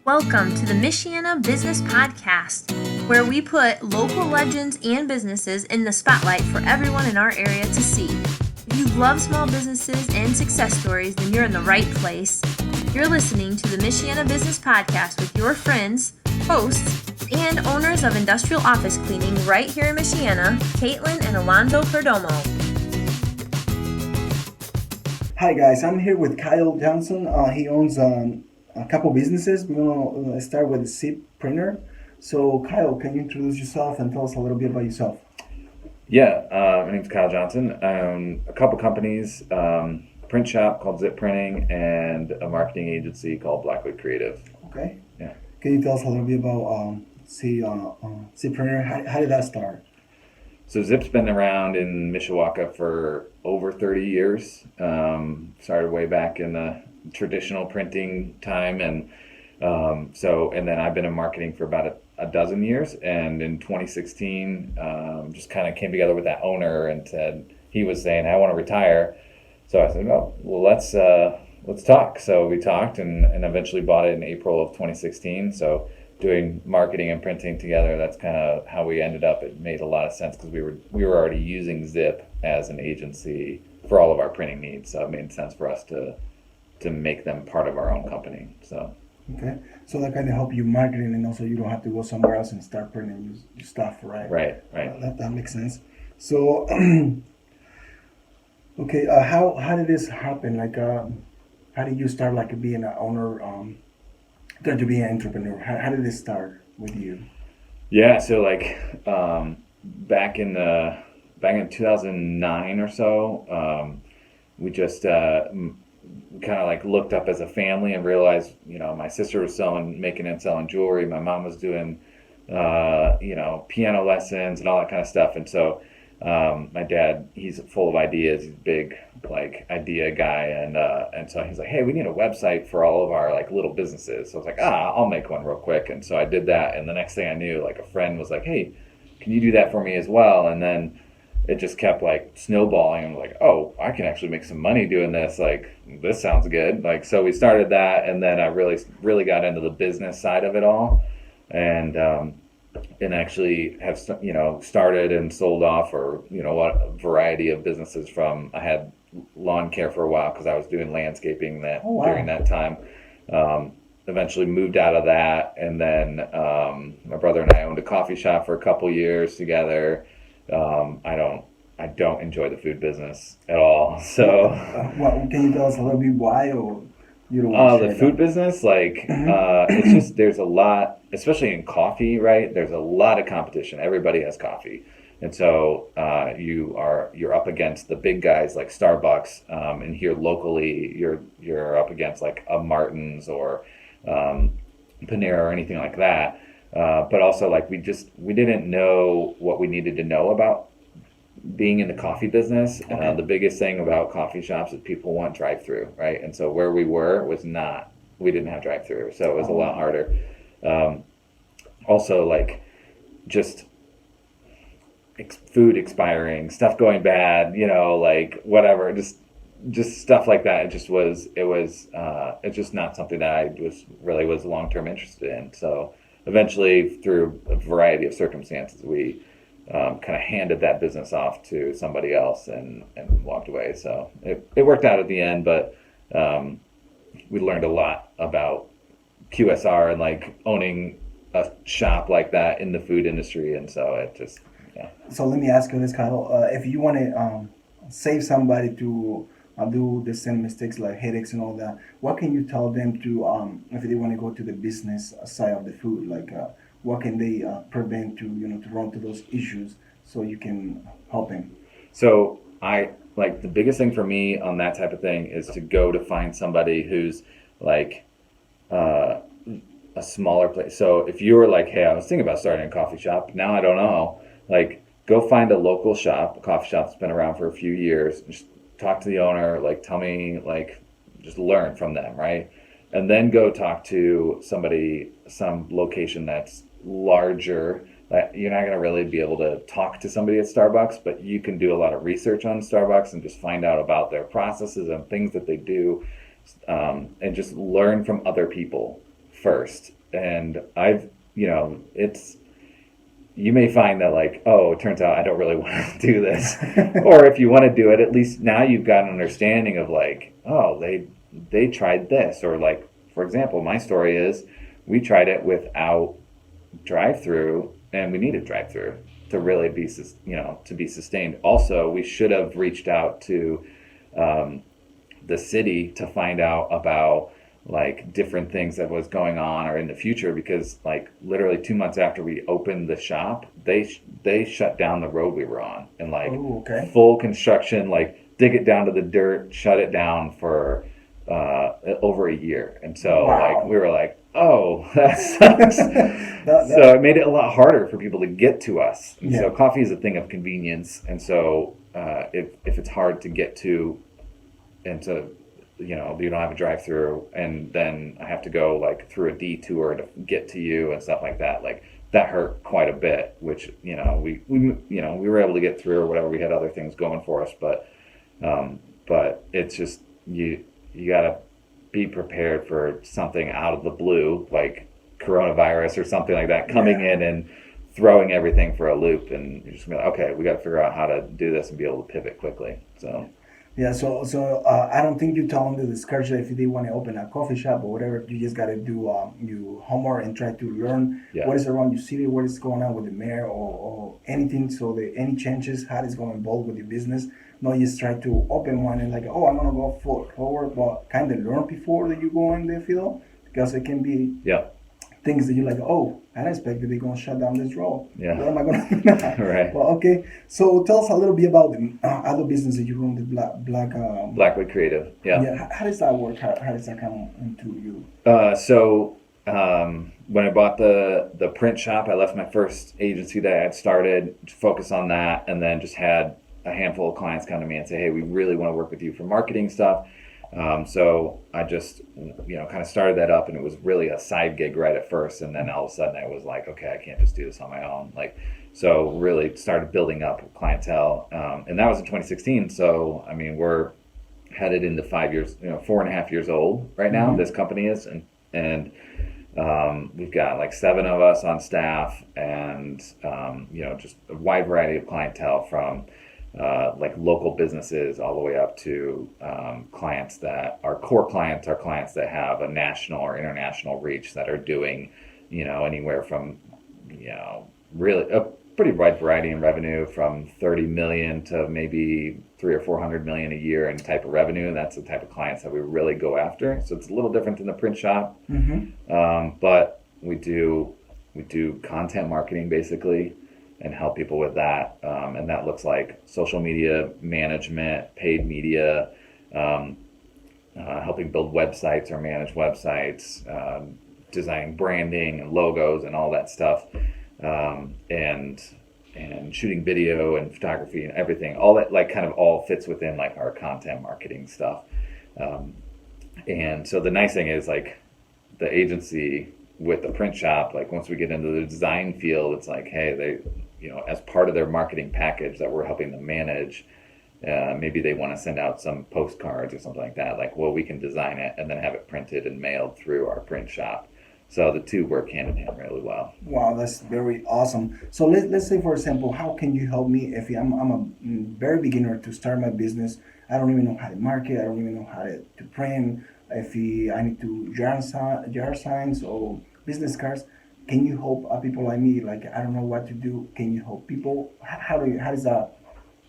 Welcome to the Michiana Business Podcast, where we put local legends and businesses in the spotlight for everyone in our area to see. If you love small businesses and success stories, then you're in the right place. You're listening to the Michiana Business Podcast with your friends, hosts, and owners of Industrial Office Cleaning right here in Michiana, Caitlin and Alonzo Perdomo. Hi guys, I'm here with Kyle Johnson. He owns a couple businesses. We're gonna start with Zipp Printer. So Kyle, can you introduce yourself and tell us a little bit about yourself? Yeah, my name's Kyle Johnson. I own a couple companies, a print shop called Zipp Printing and a marketing agency called Blackwood Creative. Okay. Yeah. Can you tell us a little bit about Zipp Printer? How did that start? So Zipp's been around in Mishawaka for over 30 years. Started way back in the traditional printing time, and then I've been in marketing for about a dozen years. And in 2016, just kind of came together with that owner and said he was saying, "I want to retire." So I said, "Oh, well, let's talk." So we talked and eventually bought it in April of 2016. So doing marketing and printing together, that's kind of how we ended up. It made a lot of sense because we were already using Zipp as an agency for all of our printing needs. So it made sense for us to make them part of our own company. So Okay. So that kind of help you marketing, and also you don't have to go somewhere else and start printing your stuff, right? Right. That makes sense. So, okay. How did this happen? Like, how did you start like being an owner? Trying to be an entrepreneur. How did this start with you? Yeah, so like back in 2009 or so, we just kind of like looked up as a family and realized, my sister was making and selling jewelry. My mom was doing, piano lessons and all that kind of stuff. And so my dad, he's full of ideas. He's a big like idea guy, and so he's like, "Hey, we need a website for all of our like little businesses." So I was like, I'll make one real quick. And so I did that, and the next thing I knew, like a friend was like, "Hey, can you do that for me as well?" And then it just kept like snowballing. I'm like, "Oh, I can actually make some money doing this. Like, this sounds good." Like, so we started that, and then I really got into the business side of it all, and actually have started and sold off, or a variety of businesses. From I had lawn care for a while because I was doing landscaping during that time. Eventually moved out of that, and then my brother and I owned a coffee shop for a couple years together. I don't enjoy the food business at all. So, Can you tell us a little bit why, or you don't want to share the food business, like, it's just there's a lot, especially in coffee, right? There's a lot of competition. Everybody has coffee, and so you're up against the big guys like Starbucks, and here locally, you're up against like a Martin's or Panera or anything like that. But also, like, we didn't know what we needed to know about being in the coffee business. Okay. The biggest thing about coffee shops is people want drive-through, right? And so where we we didn't have drive-through, so it was a lot harder. Also, like, just food expiring, stuff going bad, like whatever, just stuff like that. It's just not something that I was long-term interested in. So eventually, through a variety of circumstances, we kind of handed that business off to somebody else and walked away. So it worked out at the end, but we learned a lot about QSR and like owning a shop like that in the food industry. And so it just, yeah. So let me ask you this, Kyle. If you want to save somebody to do the same mistakes like headaches and all that, what can you tell them to if they want to go to the business side of the food? Like, what can they prevent to run to those issues so you can help them? So the biggest thing for me on that type of thing is to find somebody who's like a smaller place. So if you were like, "Hey, I was thinking about starting a coffee shop. Now I don't know." Like, go find a local shop, a coffee shop that's been around for a few years. Just talk to the owner, like, tell me, like, just learn from them, right? And then go talk to some location that's larger. You're not going to really be able to talk to somebody at Starbucks, but you can do a lot of research on Starbucks and just find out about their processes and things that they do, and just learn from other people first. And you may find that like, oh, it turns out I don't really want to do this. Or if you want to do it, at least now you've got an understanding of like, oh, they tried this. Or like, for example, my story is we tried it without drive-through, and we needed drive-through to really be, to be sustained. Also, we should have reached out to the city to find out about like different things that was going on or in the future, because like literally 2 months after we opened the shop, they shut down the road we were on, and like full construction, like dig it down to the dirt, shut it down for over a year. And so like we were like, oh, that sucks. So it made it a lot harder for people to get to us. And so coffee is a thing of convenience, and so if it's hard to get to, and to you don't have a drive-through, and then I have to go like through a detour to get to you and stuff like that, like that hurt quite a bit, which we were able to get through or whatever. We had other things going for us, but it's just you gotta be prepared for something out of the blue, like coronavirus or something like that, coming in and throwing everything for a loop, and you're just gonna be like, okay, we got to figure out how to do this and be able to pivot quickly. So I don't think you tell them to discourage if they want to open a coffee shop or whatever. You just got to do your homework and try to learn what is around your city, what is going on with the mayor or anything. So any changes, how it's going to involve with your business. Not just try to open one and like, oh, I'm going to go forward, but kind of learn before that you go in the field, because it can be things that you're like, oh, I didn't expect that they're going to shut down this road. Yeah. What am I going to do? Right. Well, okay. So tell us a little bit about the other business that you run, the Blackwood Creative. Yeah. How does that work? How does that come into you? When I bought the print shop, I left my first agency that I had started to focus on that, and then just had a handful of clients come to me and say, hey, we really want to work with you for marketing stuff. So I just, kind of started that up, and it was really a side gig right at first. And then all of a sudden I was like, okay, I can't just do this on my own. So really started building up clientele. And that was in 2016. So, I mean, we're headed into 5 years, 4.5 years old right now, this company is. And we've got like 7 of us on staff, and, just a wide variety of clientele from, like local businesses all the way up to clients that are core clients, are clients that have a national or international reach, that are doing, anywhere from, really a pretty wide variety in revenue, from 30 million to maybe 300 or 400 million a year in type of revenue. And that's the type of clients that we really go after. So it's a little different than the print shop, but we do content marketing basically, and help people with that. And that looks like social media management, paid media, helping build websites or manage websites, designing branding and logos and all that stuff, and shooting video and photography and everything. All that like kind of all fits within like our content marketing stuff. And so the nice thing is like the agency with the print shop, like once we get into the design field, it's like, hey, they, as part of their marketing package that we're helping them manage, maybe they want to send out some postcards or something like that. Like, well, we can design it and then have it printed and mailed through our print shop. So the two work hand in hand really well. Wow, that's very awesome. So let's say, for example, how can you help me if I'm a very beginner to start my business? I don't even know how to market. I don't even know how to print. If I need to jar signs or business cards, can you help people like me? Like, I don't know what to do. Can you help people? How does that?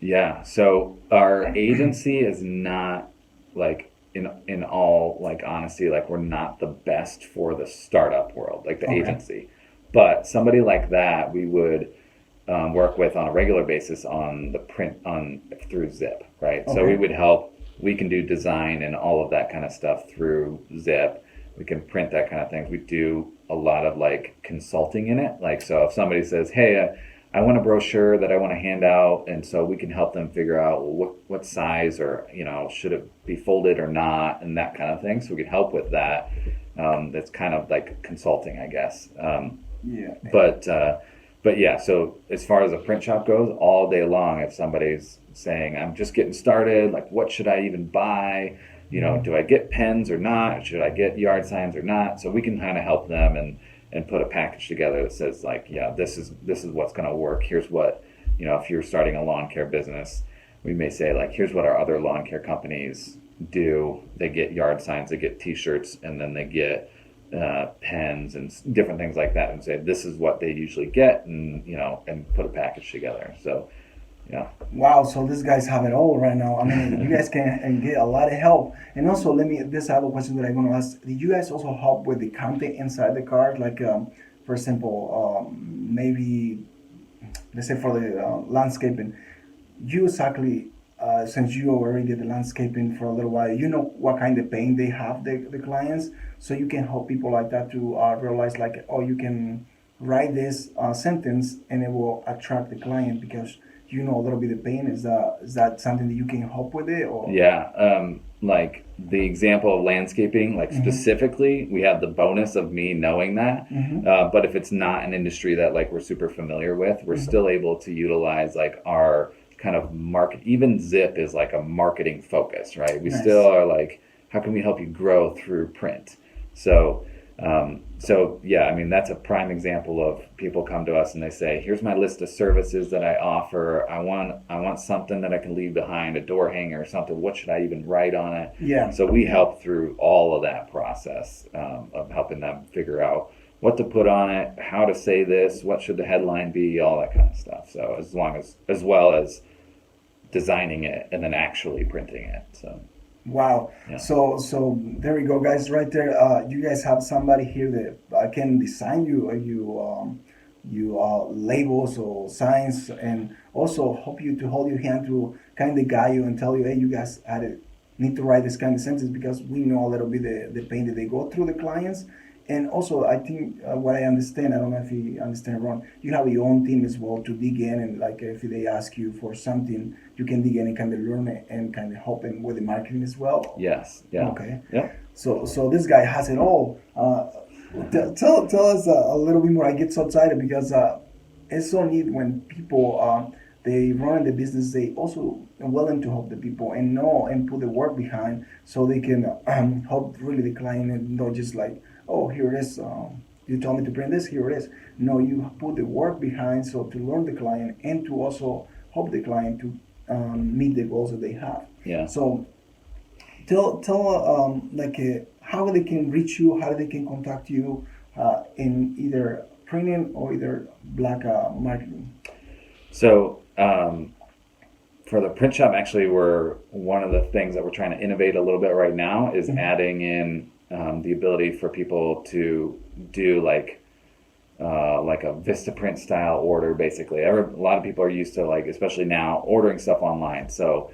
Yeah. So our agency is not like, in all like honesty, like we're not the best for the startup world, like the agency, but somebody like that we would work with on a regular basis on the print through Zipp, right? Okay. So we would help. We can do design and all of that kind of stuff through Zipp. We can print that kind of things. We do a lot of like consulting in it. Like, so if somebody says, hey, I want a brochure that I want to hand out, and so we can help them figure out what size, or should it be folded or not, and that kind of thing. So we can help with that. That's kind of like consulting, I guess. But yeah. So as far as a print shop goes, all day long, if somebody's saying, I'm just getting started, like what should I even buy? you know, do I get pens or not? Should I get yard signs or not? So we can kind of help them and put a package together that says like, yeah, this is what's going to work. Here's what, you know, if you're starting a lawn care business, we may say like, here's what our other lawn care companies do. They get yard signs, they get T-shirts, and then they get pens and different things like that, and say this is what they usually get, and you know, and put a package together. So yeah. Wow, so these guys have it all right now. I mean, you guys can get a lot of help. And also, this other question that I'm going to ask. Did you guys also help with the content inside the cars? Like, for example, maybe, let's say for the landscaping, you exactly, since you already did the landscaping for a little while, you know what kind of pain they have, the clients. So you can help people like that to realize like, oh, you can write this sentence and it will attract the client because you know a little bit of pain. Is that something that you can help with it? Or Yeah, like the example of landscaping, like specifically, we have the bonus of me knowing that. But if it's not an industry that like we're super familiar with, we're still able to utilize like our kind of market. Even Zipp is like a marketing focus, right? We Nice. still are like, how can we help you grow through print? So yeah, I mean, that's a prime example of people come to us and they say, here's my list of services that I offer. I want something that I can leave behind, a door hanger or something. What should I even write on it? Yeah. So we help through all of that process of helping them figure out what to put on it, how to say this, what should the headline be, all that kind of stuff. So as well as designing it and then actually printing it. So Wow. Yeah. So there we go, guys. Right there, you guys have somebody here that can design you labels or signs, and also help you to hold your hand to kind of guide you and tell you, hey, you guys need to write this kind of sentence because we know a little bit the pain that they go through, the clients. And also, I think what I understand, I don't know if you understand wrong, you have your own team as well to dig in, and like if they ask you for something, you can dig in and kind of learn it and kind of help them with the marketing as well. yes, yeah, Okay. yeah. So this guy has it all. Tell us a little bit more. I get so excited because it's so neat when people they run the business. They also are willing to help the people and know and put the work behind so they can help really the client and not just like, oh, here it is. You told me to print this. Here it is. No, you put the work behind so to learn the client and to also help the client to meet the goals that they have. Yeah. So tell how they can reach you, how they can contact you in either printing or either black marketing. So for the print shop, actually, one of the things that we're trying to innovate a little bit right now is adding in the ability for people to do like a Vistaprint style order. Basically, a lot of people are used to, like, especially now, ordering stuff online. So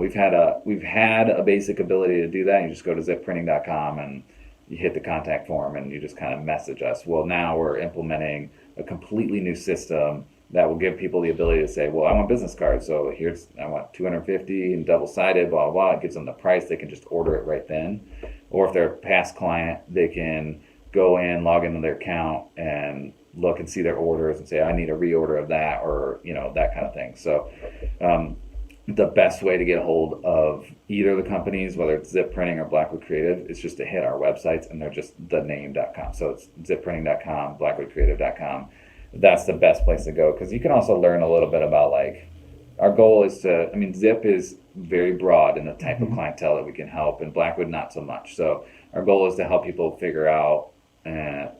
we've had a basic ability to do that. You just go to zipprinting.com and you hit the contact form and you just kind of message us. Well, now we're implementing a completely new system that will give people the ability to say, well, I want business cards, so I want 250 and double-sided, blah, blah, blah. It gives them the price. They can just order it right then. Or if they're a past client, they can go in, log into their account, and look and see their orders and say, I need a reorder of that, or, you know, that kind of thing. So the best way to get a hold of either of the companies, whether it's Zipp Printing or Blackwood Creative, is just to hit our websites, and they're just thename.com. So it's zipprinting.com, blackwoodcreative.com. That's the best place to go, because you can also learn a little bit about, like, our goal is to, I mean, Zipp is very broad in the type of clientele that we can help, and Blackwood not so much. So our goal is to help people figure out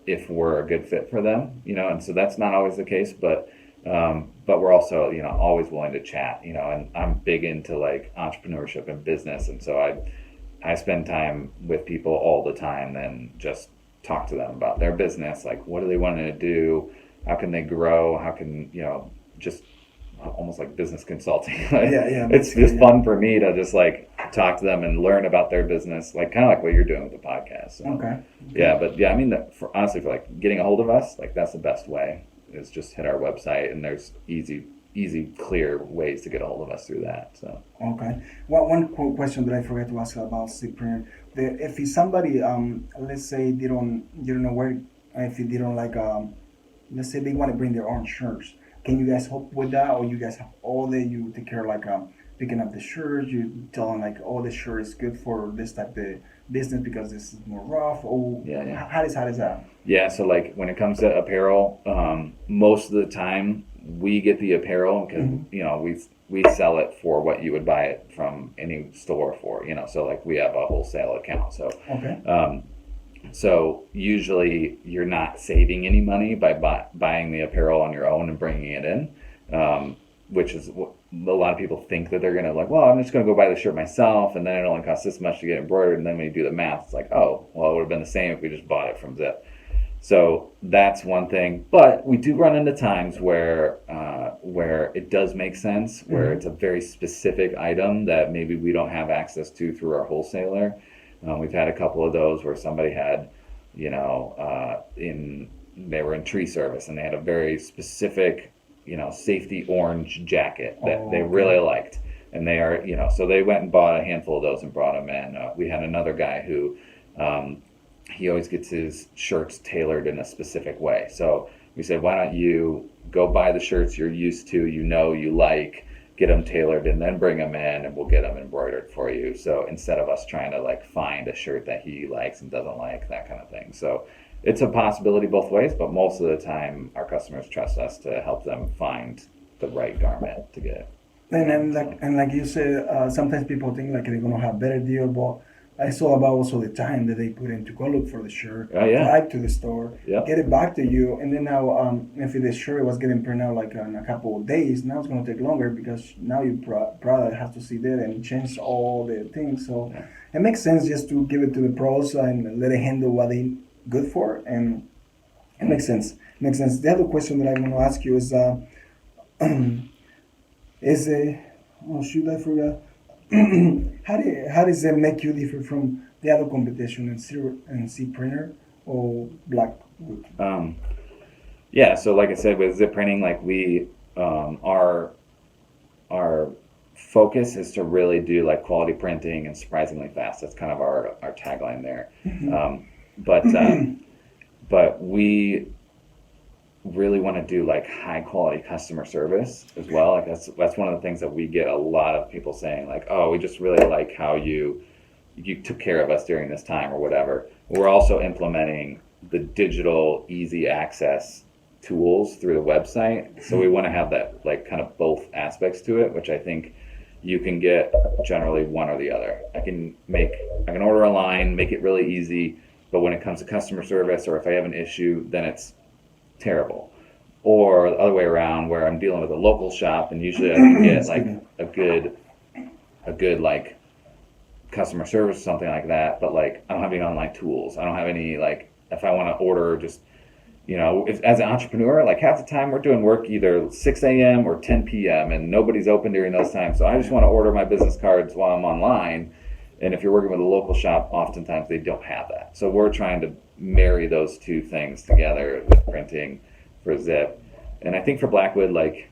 if we're a good fit for them, you know, and so that's not always the case, but we're also, you know, always willing to chat, you know, and I'm big into like entrepreneurship and business, and so I spend time with people all the time and just talk to them about their business, like what do they want to do, how can they grow, how can, you know, just almost like business consulting. Yeah. It's just fun for me to just like talk to them and learn about their business, like kind of like what you're doing with the podcast. So, Okay. yeah, but yeah, I mean, honestly, for like getting a hold of us, like that's the best way, is just hit our website, and there's easy, clear ways to get a hold of us through that. So Okay. Well, one question that I forgot to ask about Zipp Printing. If it's somebody, let's say you don't know where, if they don't like, let's say they want to bring their own shirts, can you guys help with that, or you guys have all that you take care of, like picking up the shirt. You tell them like, oh, the shirt is good for this type of business because this is more rough. Oh, Yeah. how does that? Yeah, so like when it comes to apparel, most of the time we get the apparel because we sell it for what you would buy it from any store for. So like we have a wholesale account. So Okay. so usually you're not saving any money by buying the apparel on your own and bringing it in, which is what a lot of people think that they're gonna like. Well, I'm just gonna go buy the shirt myself, and then it only costs this much to get embroidered. And then when you do the math, it's like, oh, well, it would have been the same if we just bought it from Zipp. So that's one thing. But we do run into times where it does make sense, where it's a very specific item that maybe we don't have access to through our wholesaler. We've had a couple of those where somebody had, they were in tree service and they had a very specific, safety orange jacket that they really liked. And they are, so they went and bought a handful of those and brought them in. We had another guy who, he always gets his shirts tailored in a specific way. So we said, why don't you go buy the shirts you're used to, you like, get them tailored and then bring them in and we'll get them embroidered for you. So instead of us trying to like find a shirt that he likes and doesn't like, that kind of thing. So it's a possibility both ways, but most of the time our customers trust us to help them find the right garment to get. And then like you said, sometimes people think like they're gonna have better deal, but it's all about also the time that they put in to go look for the shirt, drive to the store, get it back to you, and then now if the shirt was getting printed out like in a couple of days, now it's gonna take longer because now your product has to see that and change all the things. So it makes sense just to give it to the pros and let it handle what they good for, and it makes sense. The other question that I'm gonna ask you is I forgot. How does it make you different from the other competition in Zipp Printer or Blackwood? So like I said, with Zipp Printing, like we our focus is to really do like quality printing and surprisingly fast. That's kind of our tagline there. But we really want to do like high quality customer service as well. Like that's one of the things that we get a lot of people saying like, oh, we just really like how you took care of us during this time or whatever. We're also implementing the digital easy access tools through the website. So we want to have that like kind of both aspects to it, which I think you can get generally one or the other. I can order a line, make it really easy, but when it comes to customer service or if I have an issue, then it's terrible. Or the other way around where I'm dealing with a local shop and usually I can get like a good like customer service or something like that, but like I don't have any online tools. I don't have any like if I want to order just as an entrepreneur, like half the time we're doing work either 6 a.m. or 10 p.m. and nobody's open during those times. So I just want to order my business cards while I'm online. And if you're working with a local shop, oftentimes they don't have that. So we're trying to marry those two things together with printing for Zipp. And I think for Blackwood, like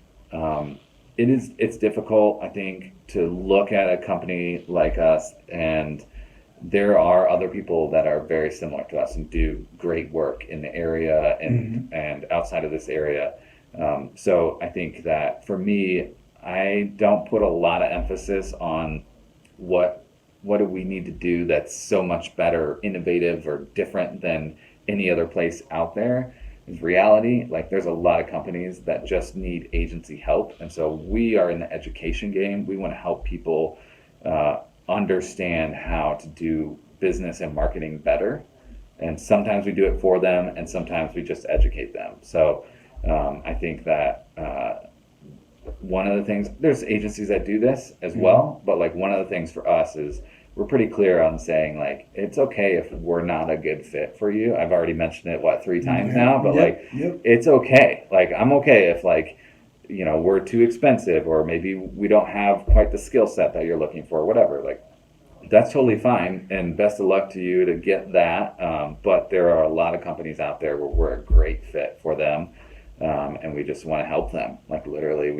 it's difficult, I think, to look at a company like us and there are other people that are very similar to us and do great work in the area and outside of this area. So I think that for me, I don't put a lot of emphasis on what do we need to do that's so much better, innovative, or different than any other place out there. In reality, like there's a lot of companies that just need agency help. And so we are in the education game. We want to help people understand how to do business and marketing better. And sometimes we do it for them and sometimes we just educate them. So I think that one of the things, there's agencies that do this as well, but like one of the things for us is we're pretty clear on saying like, it's okay if we're not a good fit for you. I've already mentioned it, 3 times now, but it's okay. Like, I'm okay if like, we're too expensive or maybe we don't have quite the skill set that you're looking for, whatever. Like, that's totally fine. And best of luck to you to get that. But there are a lot of companies out there where we're a great fit for them. And we just want to help them. Like literally,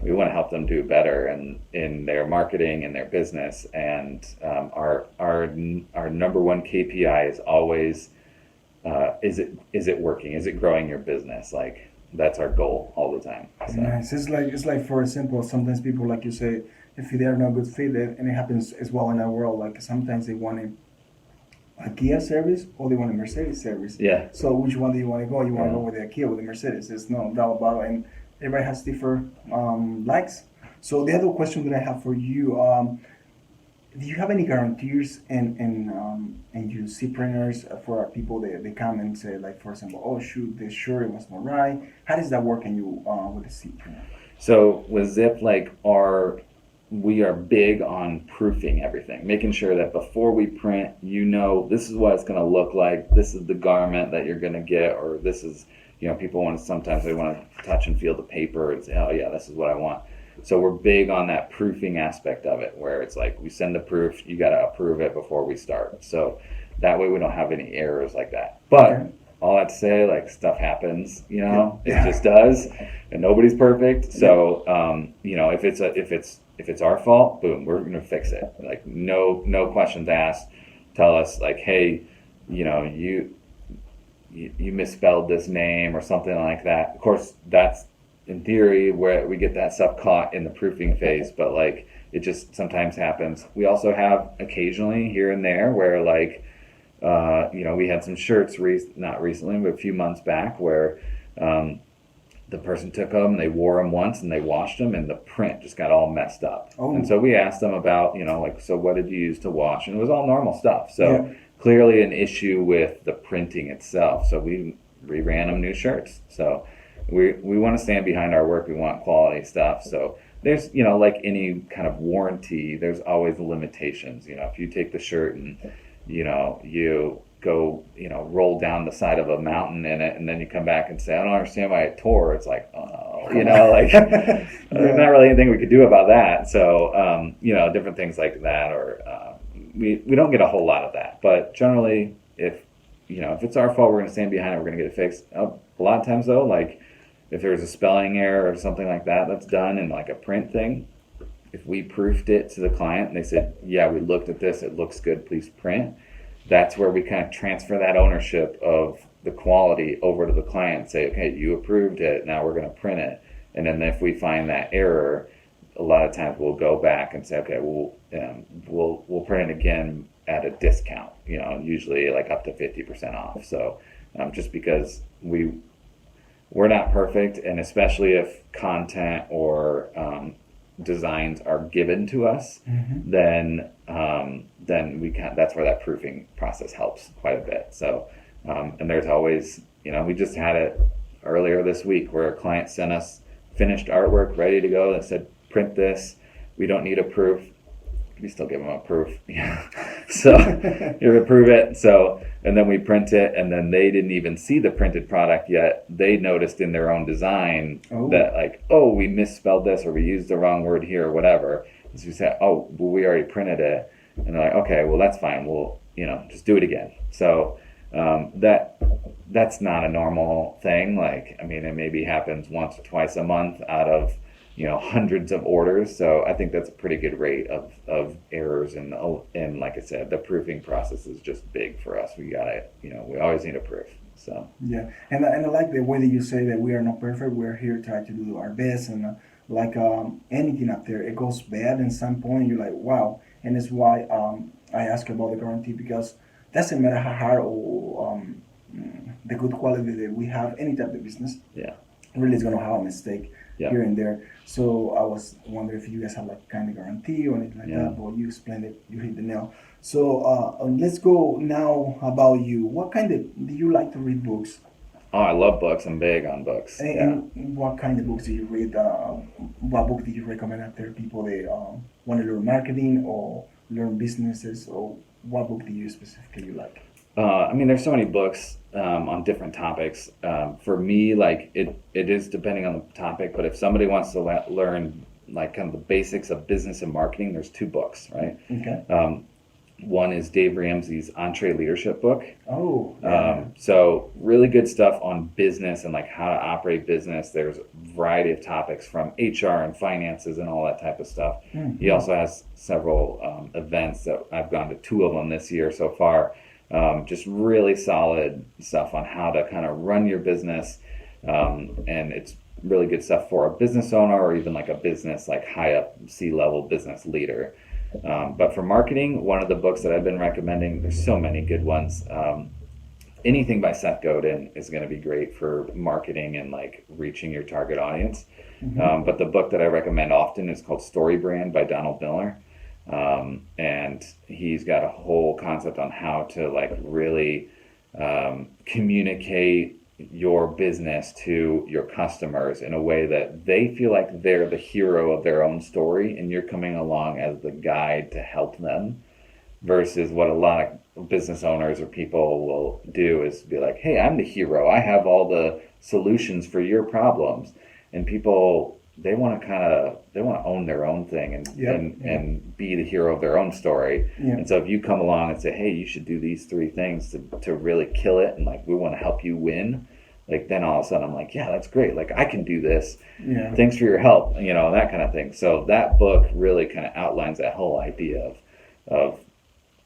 we want to help them do better in their marketing and their business. And our number one KPI is always, is it working? Is it growing your business? Like that's our goal all the time. So. Nice. It's like for example, sometimes people like you say if they are not good fit, and it happens as well in our world. Like sometimes they want a Kia service or they want a Mercedes service. Yeah. So which one do you want to go? You want to Yeah. go with the Kia or the Mercedes? There's no doubt about it, and everybody has different likes. So the other question that I have for you, do you have any guarantees and you see printers for people that they come and say, like, for example, oh shoot, this shirt was not right. How does that work in you with the Zipp printer? So with Zipp, like we are big on proofing everything, making sure that before we print, this is what it's going to look like. This is the garment that you're going to get, or this is, people sometimes they want to touch and feel the paper and say, oh yeah, this is what I want. So we're big on that proofing aspect of it, where it's like we send the proof, you got to approve it before we start. So that way we don't have any errors like that. But Okay. all that to say, like, stuff happens, it just does, and nobody's perfect. So if it's our fault, boom, we're gonna fix it. Like, no questions asked. Tell us, like, hey, you misspelled this name or something like that. Of course, that's in theory where we get that stuff caught in the proofing phase, but like it just sometimes happens. We also have occasionally here and there where like we had some shirts not recently, but a few months back where the person took them, they wore them once and they washed them and the print just got all messed up. Oh. And so we asked them about, so what did you use to wash? And it was all normal stuff. So Yeah. clearly an issue with the printing itself. So we reran them new shirts. So we want to stand behind our work. We want quality stuff. So there's, like any kind of warranty, there's always limitations. If you take the shirt and, you go, roll down the side of a mountain in it, and then you come back and say, I don't understand why it tore. It's like, oh, there's not really anything we could do about that. So, different things like that, or we don't get a whole lot of that. But generally, if it's our fault, we're going to stand behind it. We're going to get it fixed. A lot of times, though, like if there's a spelling error or something like that that's done in like a print thing, if we proofed it to the client and they said, yeah, we looked at this, it looks good, please print, that's where we kind of transfer that ownership of the quality over to the client and say, okay, you approved it, now we're going to print it. And then if we find that error, a lot of times we'll go back and say, okay, we'll print it again at a discount, usually like up to 50% off. So just because we're not perfect, and especially if content or designs are given to us, Mm-hmm. then we can. That's where that proofing process helps quite a bit. So, and there's always, we just had it earlier this week where a client sent us finished artwork ready to go that said, print this. We don't need a proof. We still give them a proof. So you approve it. So, and then we print it, and then they didn't even see the printed product yet. They noticed in their own design that like, oh, we misspelled this, or we used the wrong word here, or whatever. So we said, oh, well, we already printed it. And they're like, okay, well, that's fine. We'll, just do it again. So that's not a normal thing. Like, I mean, it maybe happens once or twice a month out of, hundreds of orders. So I think that's a pretty good rate of errors. And like I said, the proofing process is just big for us. We got it. We always need a proof. So yeah, and I like the way that you say that we are not perfect. We're here to try to do our best, and anything up there, it goes bad in some point. You're like, wow, and it's why I ask about the guarantee, because doesn't matter how hard or the good quality that we have, any type of business. Yeah. Really is gonna have a mistake Yeah. here and there. So I was wondering if you guys have like kind of guarantee or anything like Yeah. that. But you explained it, you hit the nail. So let's go now about you. What kind of, do you like to read books? Oh, I love books. I'm big on books. And what kind of books do you read? What book do you recommend out there? People that want to learn marketing or learn businesses, or what book do you specifically like? I mean, there's so many books on different topics. For me, like it is depending on the topic. But if somebody wants to learn like kind of the basics of business and marketing, there's two books, right? Okay. One is Dave Ramsey's Entree Leadership book. Oh. Yeah. So really good stuff on business and like how to operate business. There's a variety of topics from HR and finances and all that type of stuff. Mm-hmm. He also has several events that I've gone to 2 of them this year so far. Just really solid stuff on how to kind of run your business. And really good stuff for a business owner or even like a business, like high up C-level business leader. But for marketing, one of the books that I've been recommending, there's so many good ones. Anything by Seth Godin is going to be great for marketing and like reaching your target audience. But the book that I recommend often is called Story Brand by Donald Miller. And he's got a whole concept on how to like really communicate your business to your customers in a way that they feel like they're the hero of their own story and you're coming along as the guide to help them, versus what a lot of business owners or people will do is be like, hey, I'm the hero, I have all the solutions for your problems. And people, they want to own their own thing and be the hero of their own story. And so if you come along and say, hey, you should do these 3 things to really kill it, and like we want to help you win, like then all of a sudden I'm like, yeah, that's great, like I can do this, thanks for your help, that kind of thing. So that book really kind of outlines that whole idea of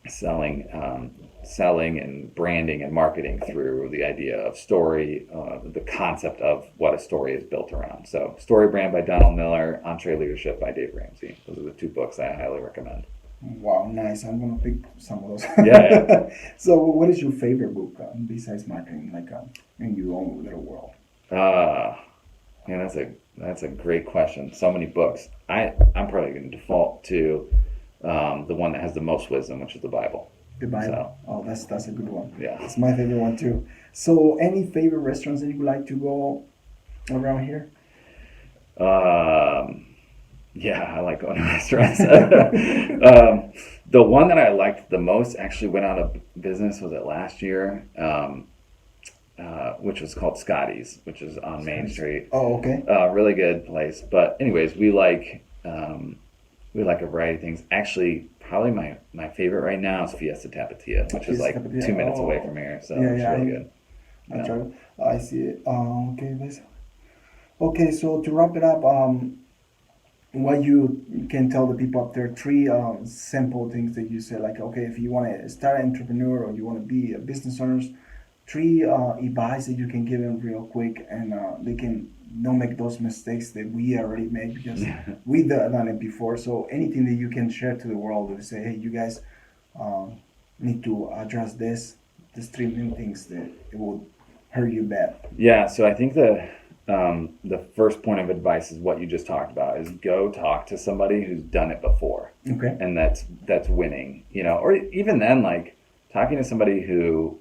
selling and branding and marketing through the idea of story, the concept of what a story is built around. So Story Brand by Donald Miller, EntreLeadership by Dave Ramsey. Those are the 2 books I highly recommend. Wow, nice. I'm going to pick some of those. Yeah. So what is your favorite book besides marketing, like in your own little world? Man, that's a great question. So many books. I'm probably going to default to the one that has the most wisdom, which is the Bible. The Bible. So, oh, that's a good one. Yeah. It's my favorite one too. So any favorite restaurants that you would like to go around here? Yeah, I like going to restaurants. The one that I liked the most actually went out of business, was it last year? Which was called Scotty's, which is on Main Street. Oh, okay. Really good place. But anyways, we like a variety of things. Actually, probably my favorite right now is Fiesta Tapatia, which is like Tapatia. 2 minutes away from here. So Yeah, it's yeah, really good. I tried. I see it. Okay, guys. Okay, so to wrap it up, what you can tell the people up there, 3 simple things that you say, like, okay, if you want to start an entrepreneur or you want to be a business owner, 3 advice that you can give them real quick, and they can don't make those mistakes that we already made, because we've done it before. So anything that you can share to the world to say, hey, you guys need to address these 3 main things that it will hurt you bad. Yeah, so I think the first point of advice is what you just talked about, is go talk to somebody who's done it before. Okay. And that's winning, or even then, like talking to somebody who,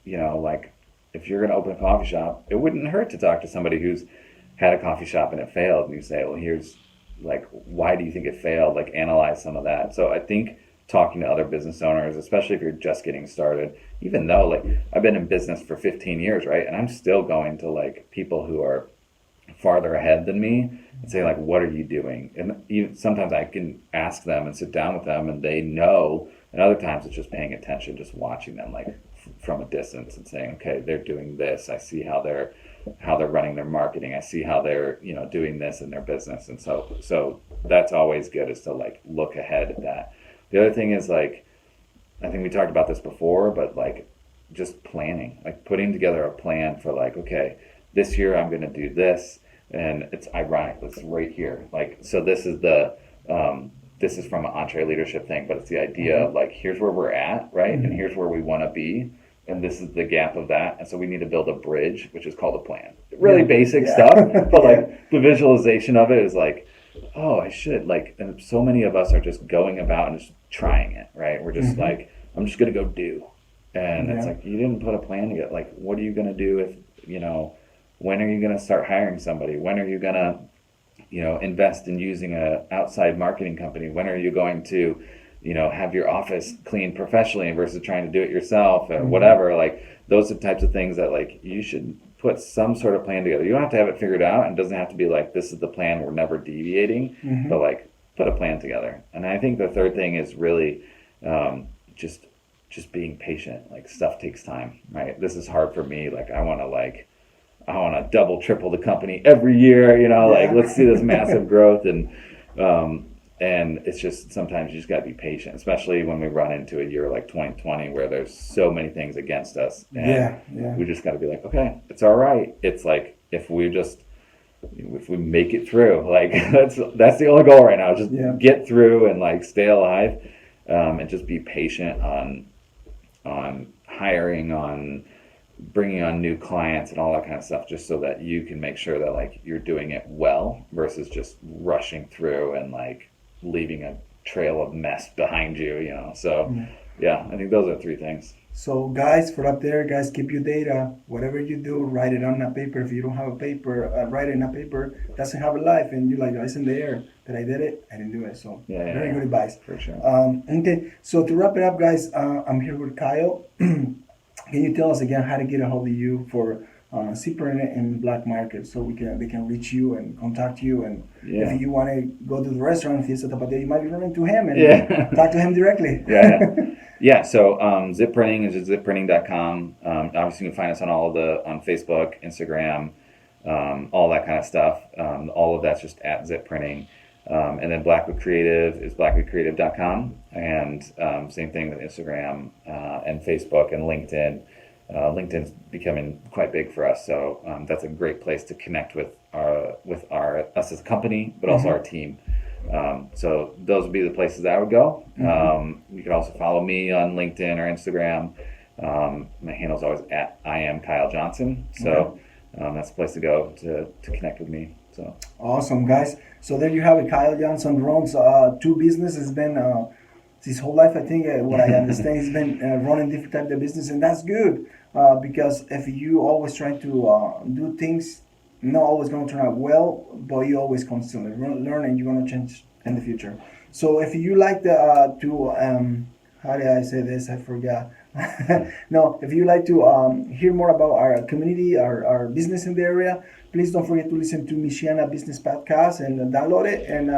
like if you're going to open a coffee shop, it wouldn't hurt to talk to somebody who's had a coffee shop and it failed, and you say, well, here's like, why do you think it failed? Like analyze some of that. So I think talking to other business owners, especially if you're just getting started, even though like I've been in business for 15 years, right? And I'm still going to like people who are farther ahead than me and say like, what are you doing? And even sometimes I can ask them and sit down with them and they know, and other times it's just paying attention, just watching them like from a distance and saying, okay, they're doing this. I see how they're running their marketing. I see how they're, doing this in their business. And so that's always good, is to like look ahead at that. The other thing is like, I think we talked about this before, but like just planning, like putting together a plan for like, okay, this year I'm going to do this. And it's ironic, it's right here. Like, so this is this is from an EntreLeadership thing, but it's the idea of like, here's where we're at, right? And here's where we want to be. And this is the gap of that. And so we need to build a bridge, which is called a plan. Really basic stuff, but like the visualization of it is like, oh, I should like, and so many of us are just going about and just trying it, right? We're just like, I'm just going to go do. And it's like, you didn't put a plan together. Like, what are you going to do if, when are you going to start hiring somebody? When are you going to, invest in using a outside marketing company? When are you going to, have your office cleaned professionally versus trying to do it yourself or whatever? Like, those are the types of things that like you should put some sort of plan together. You don't have to have it figured out, and it doesn't have to be like, this is the plan, we're never deviating, but like put a plan together. And I think the third thing is really just being patient. Like, stuff takes time, right? This is hard for me. Like, I want to double, triple the company every year, like let's see this massive growth. And it's just, sometimes you just got to be patient, especially when we run into a year like 2020 where there's so many things against us. And we just got to be like, okay, it's all right. It's like, if we just if we make it through, like that's the only goal right now. Just get through and like stay alive, and just be patient on hiring, on bringing on new clients and all that kind of stuff, just so that you can make sure that like you're doing it well versus just rushing through and like leaving a trail of mess behind you, you know. So yeah, I think those are 3 things. So guys, for up there, guys, keep your data. Whatever you do, write it on a paper. If you don't have a paper, write it in a paper. Doesn't have a life, and you're like, it's in the air that I did it. I didn't do it. So very good advice. For sure. Okay, so to wrap it up, guys, I'm here with Kyle. Can you tell us again how to get a hold of you for Zipp Printing in the black market, so they can reach you and contact you, and if you want to go to the restaurant, Fiesta Tapatio, you might be running to him and talk to him directly. Yeah. So Zipp Printing is just zipprinting.com. Obviously, you can find us on on Facebook, Instagram, all that kind of stuff. All of that's just at Zipp Printing. And then Blackwood Creative is blackwoodcreative.com, and same thing with Instagram and Facebook and LinkedIn. LinkedIn's becoming quite big for us, so that's a great place to connect with us as a company, but also our team. So those would be the places that I would go. You can also follow me on LinkedIn or Instagram. My handle's always at I am Kyle Johnson. So that's the place to go to connect with me. So awesome, guys. So there you have it. Kyle Johnson runs 2 businesses. Has been his whole life, I think. What I understand, he's been running different types of business, and that's good because if you always try to do things, not always going to turn out well, but you always constantly learn, and you're going to change in the future. So if you like how did I say this? I forgot. No, if you like to hear more about our community, our business in the area, please don't forget to listen to Michiana Business Podcast and download it. And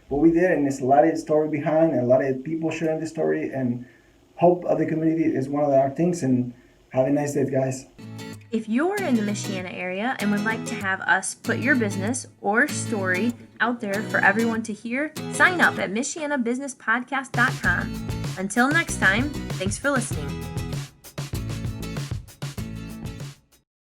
what we did, and there's a lot of story behind, and a lot of people sharing the story, and hope of the community is one of our things. And have a nice day, guys. If you're in the Michiana area and would like to have us put your business or story out there for everyone to hear, sign up at michianabusinesspodcast.com. Until next time, thanks for listening.